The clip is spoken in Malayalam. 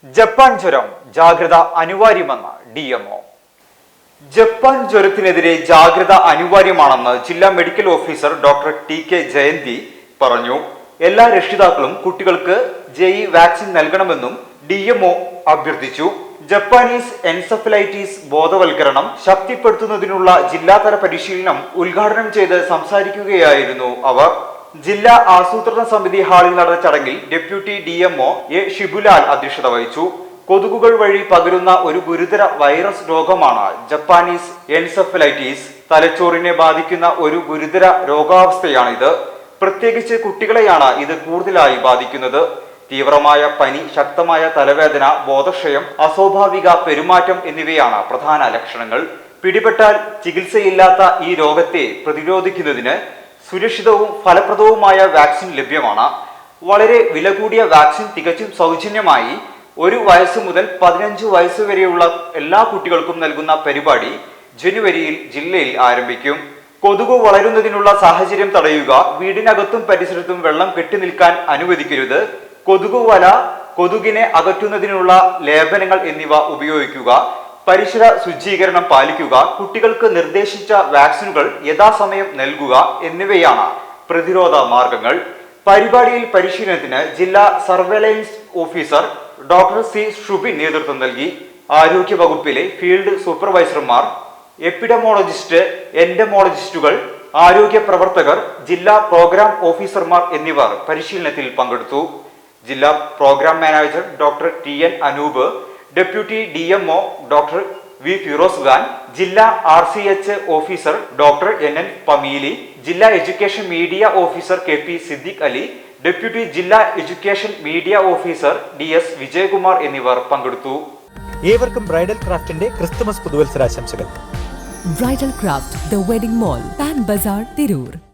ജപ്പാൻ ജ്വരം ജാഗ്രത അനിവാര്യമെന്ന് DMO. ജപ്പാൻ ജ്വരത്തിനെതിരെ ജാഗ്രത അനിവാര്യമാണെന്ന് ജില്ലാ medical officer doctor TK Jayanthi പറഞ്ഞു. എല്ലാ രക്ഷിതാക്കളും കുട്ടികൾക്ക് JE വാക്സിൻ നൽകണമെന്നും DMO അഭ്യർത്ഥിച്ചു. ജപ്പാനീസ് എൻസെഫലൈറ്റിസ് ബോധവൽക്കരണം ശക്തിപ്പെടുത്തുന്നതിനുള്ള ജില്ലാതല പരിശീലനം ഉദ്ഘാടനം ചെയ്ത് സംസാരിക്കുകയായിരുന്നു അവർ. ജില്ലാ ആസൂത്രണ സമിതി ഹാളിൽ നടന്ന ചടങ്ങിൽ ഡെപ്യൂട്ടി DMO A ഷിബുലാൽ അധ്യക്ഷത വഹിച്ചു. കൊതുകുകൾ വഴി പകരുന്ന ഒരു ഗുരുതര വൈറസ് രോഗമാണ് ജപ്പാനീസ് എൻസെഫലൈറ്റിസ്. തലച്ചോറിനെ ബാധിക്കുന്ന ഒരു ഗുരുതര രോഗാവസ്ഥയാണിത്. പ്രത്യേകിച്ച് കുട്ടികളെയാണ് ഇത് കൂടുതലായി ബാധിക്കുന്നത്. തീവ്രമായ പനി, ശക്തമായ തലവേദന, ബോധക്ഷയം, അസ്വാഭാവിക പെരുമാറ്റം എന്നിവയാണ് പ്രധാന ലക്ഷണങ്ങൾ. പിടിപെട്ടാൽ ചികിത്സയില്ലാത്ത ഈ രോഗത്തെ പ്രതിരോധിക്കുന്നതിന് സുരക്ഷിതവും ഫലപ്രദവുമായ വാക്സിൻ ലഭ്യമാണ്. വളരെ വില കൂടിയ വാക്സിൻ തികച്ചും സൗജന്യമായി 1 വയസ്സ് മുതൽ 15 വയസ്സ് വരെയുള്ള എല്ലാ കുട്ടികൾക്കും നൽകുന്ന പരിപാടി ജനുവരിയിൽ ജില്ലയിൽ ആരംഭിക്കും. കൊതുക് വളരുന്നതിനുള്ള സാഹചര്യം തടയുക, വീടിനകത്തും പരിസരത്തും വെള്ളം കെട്ടിനിൽക്കാൻ അനുവദിക്കരുത്, കൊതുകുവല, കൊതുകിനെ അകറ്റുന്നതിനുള്ള ലേപനങ്ങൾ എന്നിവ ഉപയോഗിക്കുക, പരിസര ശുചീകരണം പാലിക്കുക, കുട്ടികൾക്ക് നിർദ്ദേശിച്ച വാക്സിനുകൾ യഥാസമയം നൽകുക എന്നിവയാണ് പ്രതിരോധ മാർഗങ്ങൾ. പരിപാടിയിൽ പരിശീലനത്തിന് ജില്ലാ surveillance officer doctor C Shubin നേതൃത്വം നൽകി. ആരോഗ്യ വകുപ്പിലെ ഫീൽഡ് സൂപ്പർവൈസർമാർ, എപ്പിഡമോളജിസ്റ്റ്, എൻഡമോളജിസ്റ്റുകൾ, ആരോഗ്യ പ്രവർത്തകർ, ജില്ലാ പ്രോഗ്രാം ഓഫീസർമാർ എന്നിവർ പരിശീലനത്തിൽ പങ്കെടുത്തു. ജില്ലാ program manager doctor TN Anoop, deputy DMO doctor V Firoz Khan, ജില്ലാ RCH officer doctor NN Pameli, ജില്ലാ education media officer KP Siddique Ali, deputy ജില്ലാ education media officer DS Vijayakumar എന്നിവർ പങ്കെടുത്തു. ഏവർക്കും ബ്രൈഡൽ ക്രാഫ്റ്റിന്റെ ക്രിസ്തുമസ് പുതുവത്സരാശംസകൾ. Bridal craft, the wedding mall, Pan Bazar, Tirur.